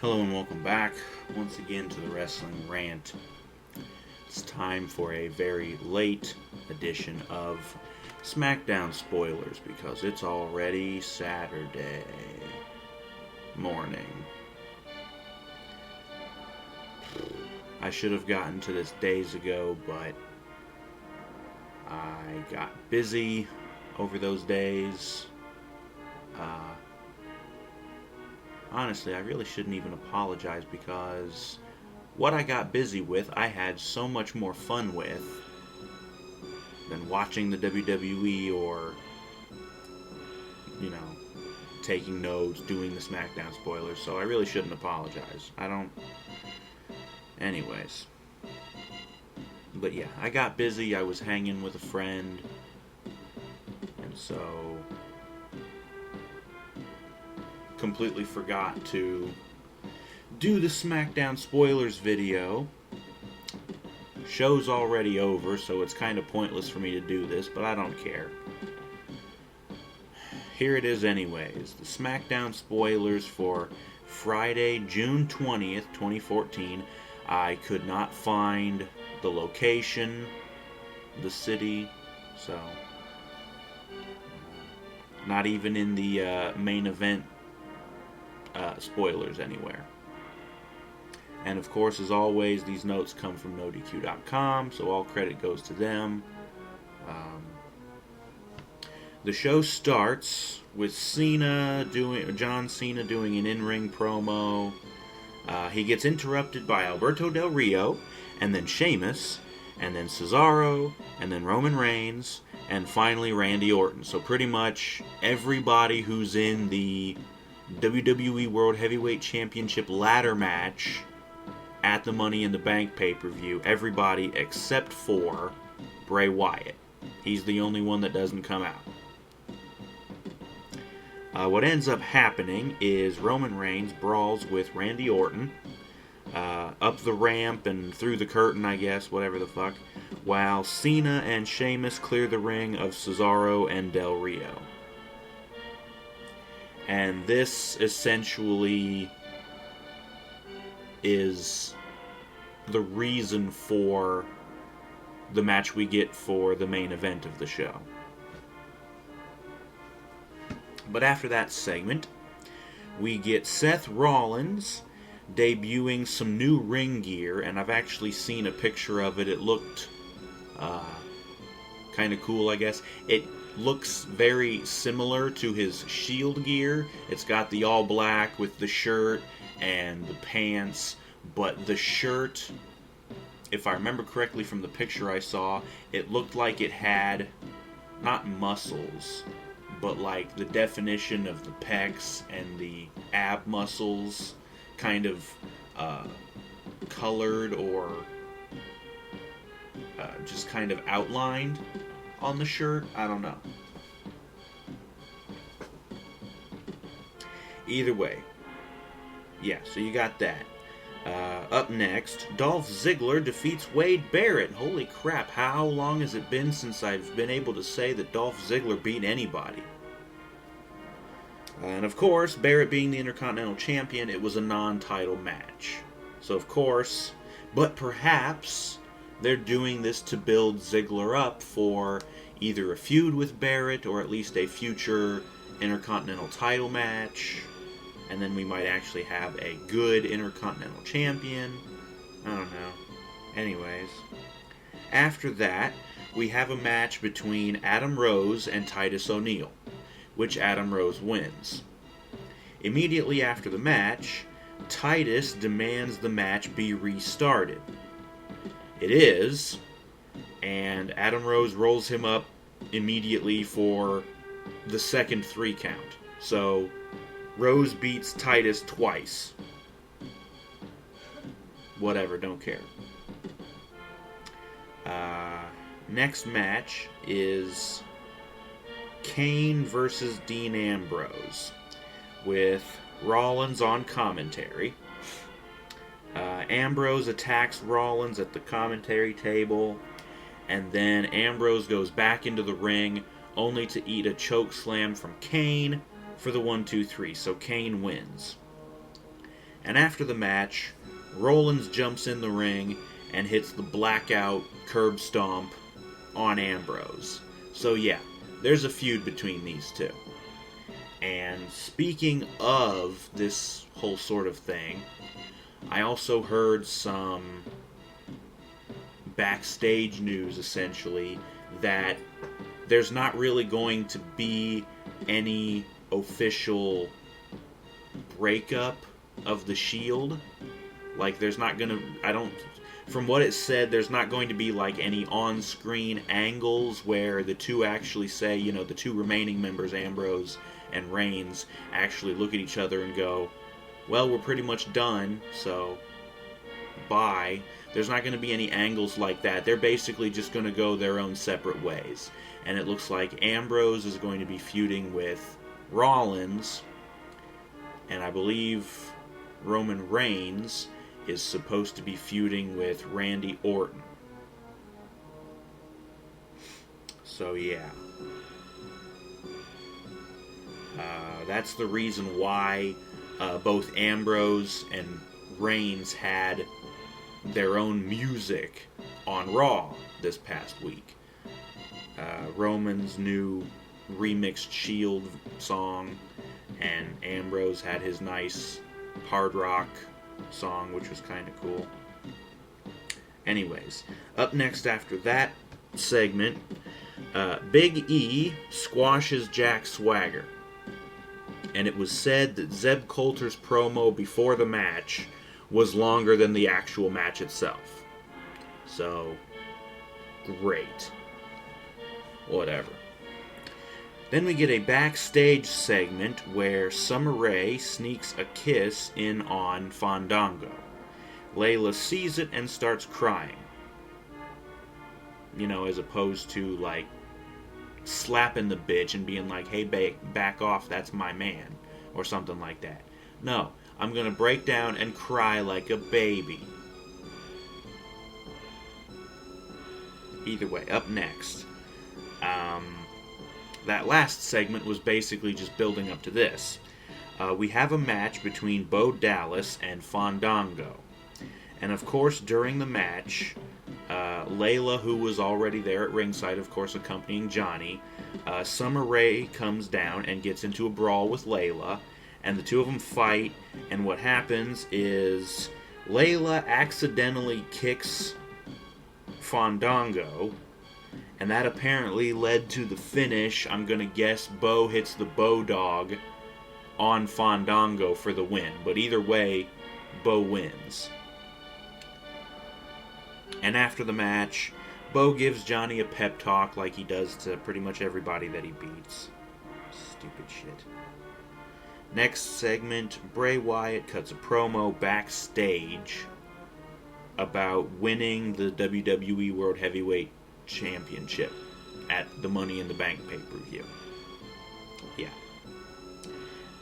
Hello and welcome back once again to the Wrestling Rant. It's time for a very late edition of SmackDown Spoilers because it's already Saturday morning. I should have gotten to this days ago, but I got busy over those days. Honestly, I really shouldn't even apologize because what I got busy with, I had so much more fun with than watching the WWE or, taking notes, doing the SmackDown spoilers. So I really shouldn't apologize. Anyways. But yeah, I got busy. I was hanging with a friend. And so completely forgot to do the SmackDown spoilers video. Show's already over, so it's kind of pointless for me to do this, but I don't care. Here it is anyways. The SmackDown spoilers for Friday, June 20th, 2014. I could not find the location, the city, so not even in the main event spoilers anywhere. And of course, as always, these notes come from NoDQ.com, so all credit goes to them. The show starts with John Cena doing an in-ring promo. He gets interrupted by Alberto Del Rio, and then Sheamus, and then Cesaro, and then Roman Reigns, and finally Randy Orton. So pretty much everybody who's in the WWE World Heavyweight Championship ladder match at the Money in the Bank pay-per-view, everybody except for Bray Wyatt. He's the only one that doesn't come out. What ends up happening is Roman Reigns brawls with Randy Orton up the ramp and through the curtain, I guess, whatever the fuck, while Cena and Sheamus clear the ring of Cesaro and Del Rio. And this essentially is the reason for the match we get for the main event of the show. But after that segment, we get Seth Rollins debuting some new ring gear, and I've actually seen a picture of it. It looked kind of cool, I guess. It looks very similar to his Shield gear. It's got the all black with the shirt and the pants, but the shirt, if I remember correctly from the picture I saw, it looked like it had not muscles, but like the definition of the pecs and the ab muscles kind of colored or just kind of outlined on the shirt. I don't know. Either way. Yeah, so you got that. Up next, Dolph Ziggler defeats Wade Barrett. Holy crap, how long has it been since I've been able to say that Dolph Ziggler beat anybody? And of course, Barrett being the Intercontinental Champion, it was a non-title match. So of course, but perhaps they're doing this to build Ziggler up for either a feud with Barrett or at least a future Intercontinental title match. And then we might actually have a good Intercontinental Champion. I don't know. Anyways. After that, we have a match between Adam Rose and Titus O'Neil, which Adam Rose wins. Immediately after the match, Titus demands the match be restarted. It is, and Adam Rose rolls him up immediately for the second 3 count. So Rose beats Titus twice. Whatever, don't care. Next match is Kane versus Dean Ambrose, with Rollins on commentary. Ambrose attacks Rollins at the commentary table, and then Ambrose goes back into the ring only to eat a choke slam from Kane for the 1-2-3. So Kane wins. And after the match, Rollins jumps in the ring and hits the blackout curb stomp on Ambrose. So yeah, there's a feud between these two. And speaking of this whole sort of thing, I also heard some backstage news, essentially, that there's not really going to be any official breakup of the Shield. Like, there's not gonna, from what it said, there's not going to be like any on-screen angles where the two actually say, the two remaining members, Ambrose and Reigns, actually look at each other and go, well, we're pretty much done, so bye. There's not going to be any angles like that. They're basically just going to go their own separate ways. And it looks like Ambrose is going to be feuding with Rollins, and I believe Roman Reigns is supposed to be feuding with Randy Orton. So yeah. That's the reason why both Ambrose and Reigns had their own music on Raw this past week. Roman's new remixed Shield song, and Ambrose had his nice hard rock song, which was kind of cool. Anyways, up next after that segment, Big E squashes Jack Swagger. And it was said that Zeb Coulter's promo before the match was longer than the actual match itself. So, great. Whatever. Then we get a backstage segment where Summer Rae sneaks a kiss in on Fandango. Layla sees it and starts crying. As opposed to, like, slapping the bitch and being like, hey, back off, that's my man, or something like that. No, I'm gonna break down and cry like a baby. Either way, up next. That last segment was basically just building up to this. We have a match between Bo Dallas and Fandango. And of course, during the match, Layla, who was already there at ringside, of course, accompanying Johnny, Summer Rae comes down and gets into a brawl with Layla, and the two of them fight, and what happens is Layla accidentally kicks Fandango, and that apparently led to the finish. I'm gonna guess Bo hits the Bo Dog on Fandango for the win, but either way, Bo wins. And after the match, Bo gives Johnny a pep talk like he does to pretty much everybody that he beats. Stupid shit. Next segment, Bray Wyatt cuts a promo backstage about winning the WWE World Heavyweight Championship at the Money in the Bank pay-per-view. Yeah.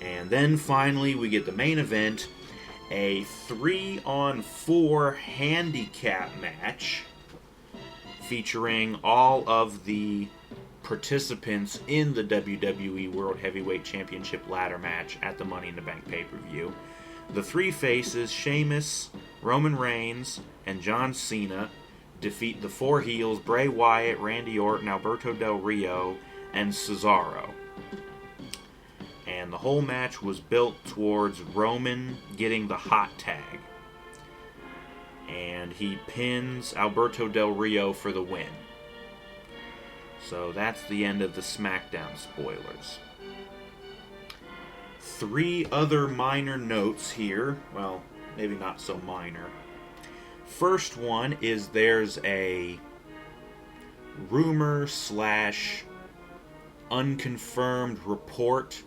And then finally we get the main event, a 3-on-4 handicap match featuring all of the participants in the WWE World Heavyweight Championship ladder match at the Money in the Bank pay-per-view. The three faces, Sheamus, Roman Reigns, and John Cena, defeat the four heels, Bray Wyatt, Randy Orton, Alberto Del Rio, and Cesaro. And the whole match was built towards Roman getting the hot tag. And he pins Alberto Del Rio for the win. So that's the end of the SmackDown spoilers. 3 other minor notes here. Well, maybe not so minor. First one is there's a rumor / unconfirmed report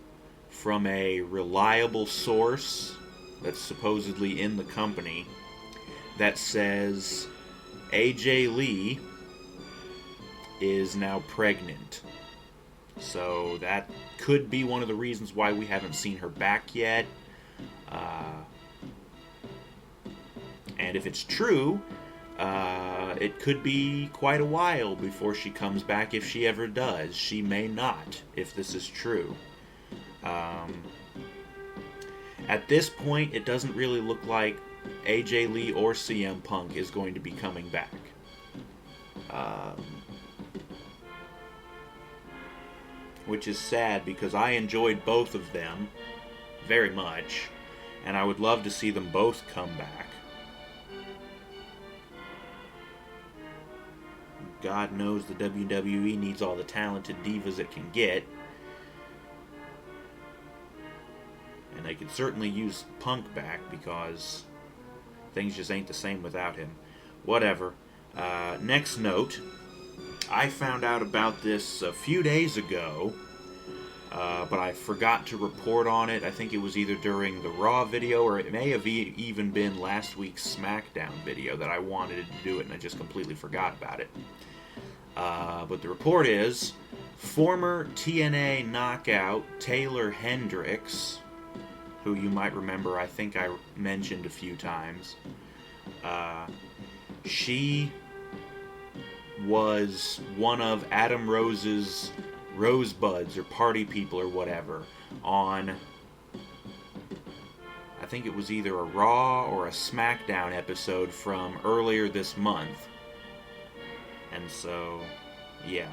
from a reliable source that's supposedly in the company that says AJ Lee is now pregnant. So that could be one of the reasons why we haven't seen her back yet. And if it's true, it could be quite a while before she comes back, if she ever does. She may not, if this is true. At this point, it doesn't really look like AJ Lee or CM Punk is going to be coming back. Which is sad because I enjoyed both of them very much, and I would love to see them both come back. God knows the WWE needs all the talented divas it can get. And they could certainly use Punk back because things just ain't the same without him. Whatever. Next note. I found out about this a few days ago, but I forgot to report on it. I think it was either during the Raw video, or it may have even been last week's SmackDown video that I wanted to do it, and I just completely forgot about it. But the report is, former TNA Knockout Taylor Hendricks, who you might remember I think I mentioned a few times, she was one of Adam Rose's Rosebuds or party people or whatever on, I think it was either a Raw or a SmackDown episode from earlier this month. And so, yeah,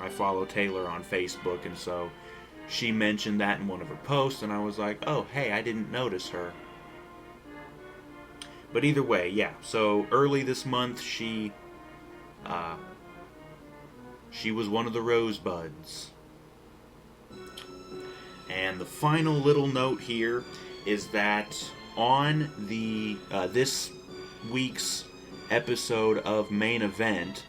I follow Taylor on Facebook, and so she mentioned that in one of her posts, and I was like, oh, hey, I didn't notice her. But either way, yeah, so early this month, she was one of the Rosebuds. And the final little note here is that on the this week's episode of Main Event,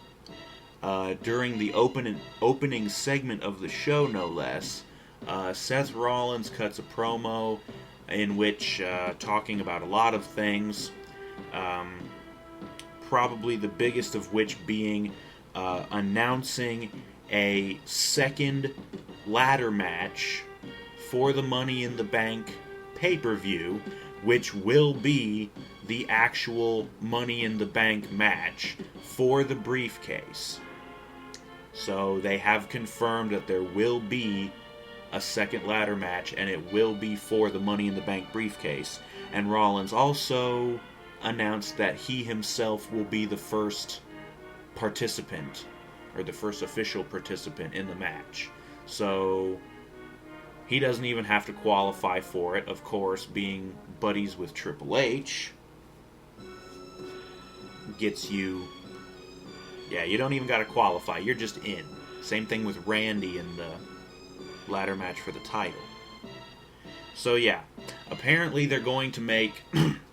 during the opening segment of the show, no less, Seth Rollins cuts a promo in which talking about a lot of things, probably the biggest of which being announcing a second ladder match for the Money in the Bank pay-per-view, which will be the actual Money in the Bank match for the briefcase. So they have confirmed that there will be a second ladder match, and it will be for the Money in the Bank briefcase. And Rollins also announced that he himself will be the first participant, or the first official participant in the match. So he doesn't even have to qualify for it. Of course, being buddies with Triple H gets you, yeah, you don't even got to qualify, you're just in. Same thing with Randy in the ladder match for the title. So yeah, apparently they're going to make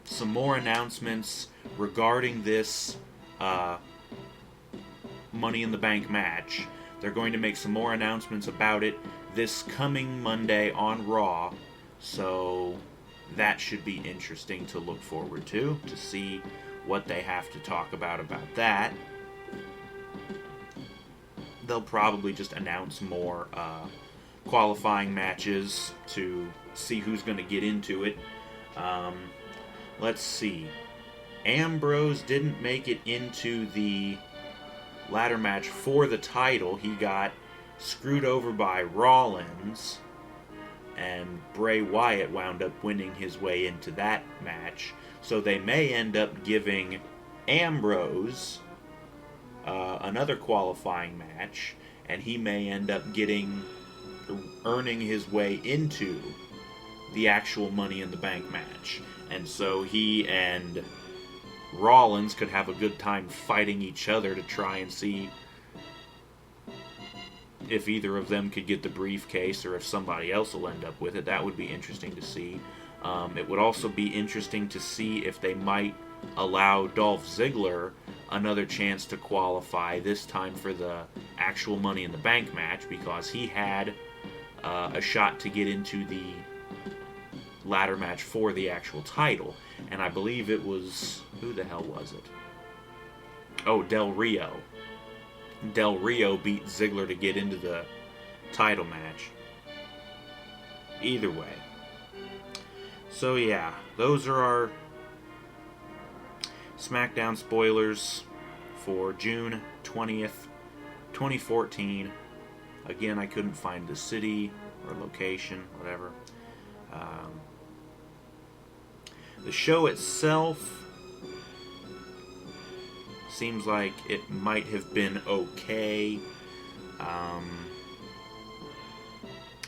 some more announcements regarding this Money in the Bank match. They're going to make some more announcements about it this coming Monday on Raw, so that should be interesting to look forward to see what they have to talk about that. They'll probably just announce more qualifying matches to see who's going to get into it. Let's see. Ambrose didn't make it into the ladder match for the title. He got screwed over by Rollins, and Bray Wyatt wound up winning his way into that match. So they may end up giving Ambrose another qualifying match, and he may end up earning his way into the actual Money in the Bank match. And so he and Rollins could have a good time fighting each other to try and see if either of them could get the briefcase or if somebody else will end up with it. That would be interesting to see. It would also be interesting to see if they might allow Dolph Ziggler another chance to qualify, this time for the actual Money in the Bank match, because he had a shot to get into the ladder match for the actual title. And I believe it was, who the hell was it? Oh, Del Rio. Del Rio beat Ziggler to get into the title match. Either way. So yeah, those are our SmackDown spoilers for June 20th, 2014. Again, I couldn't find the city or location, whatever. The show itself seems like it might have been okay.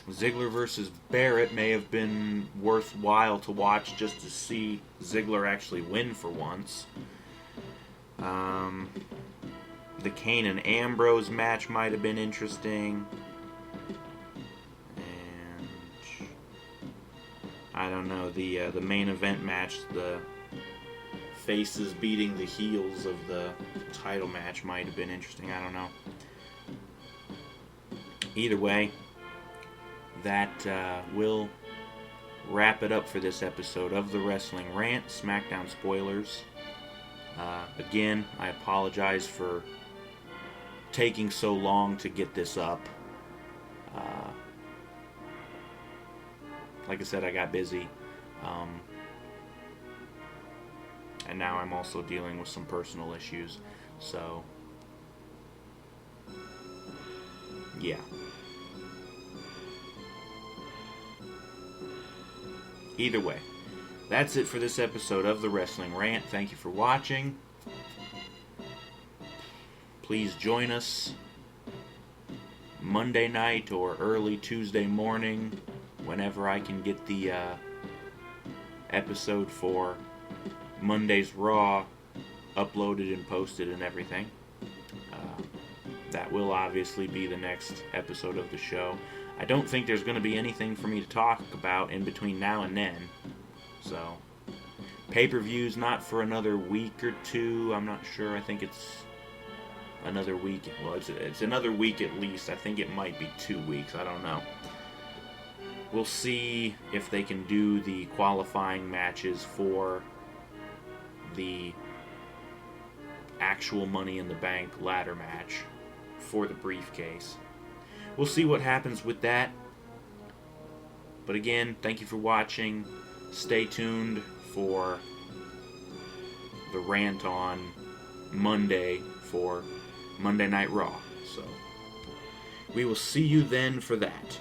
Ziggler versus Barrett may have been worthwhile to watch just to see Ziggler actually win for once. The Kane and Ambrose match might have been interesting. And I don't know, the main event match, the faces beating the heels of the title match might have been interesting. I don't know. Either way, that will wrap it up for this episode of the Wrestling Rant, SmackDown Spoilers. Again, I apologize for taking so long to get this up. Like I said, I got busy. And now I'm also dealing with some personal issues. So, yeah. Either way, that's it for this episode of the Wrestling Rant. Thank you for watching. Please join us Monday night or early Tuesday morning, whenever I can get the episode for Monday's Raw uploaded and posted and everything. That will obviously be the next episode of the show. I don't think there's going to be anything for me to talk about in between now and then. So, pay-per-view's not for another week or two. I'm not sure. I think it's another week. Well, it's another week at least. I think it might be 2 weeks. I don't know. We'll see if they can do the qualifying matches for the actual Money in the Bank ladder match for the briefcase. We'll see what happens with that. But again, thank you for watching. Stay tuned for the rant on Monday for Monday Night Raw. So, we will see you then for that.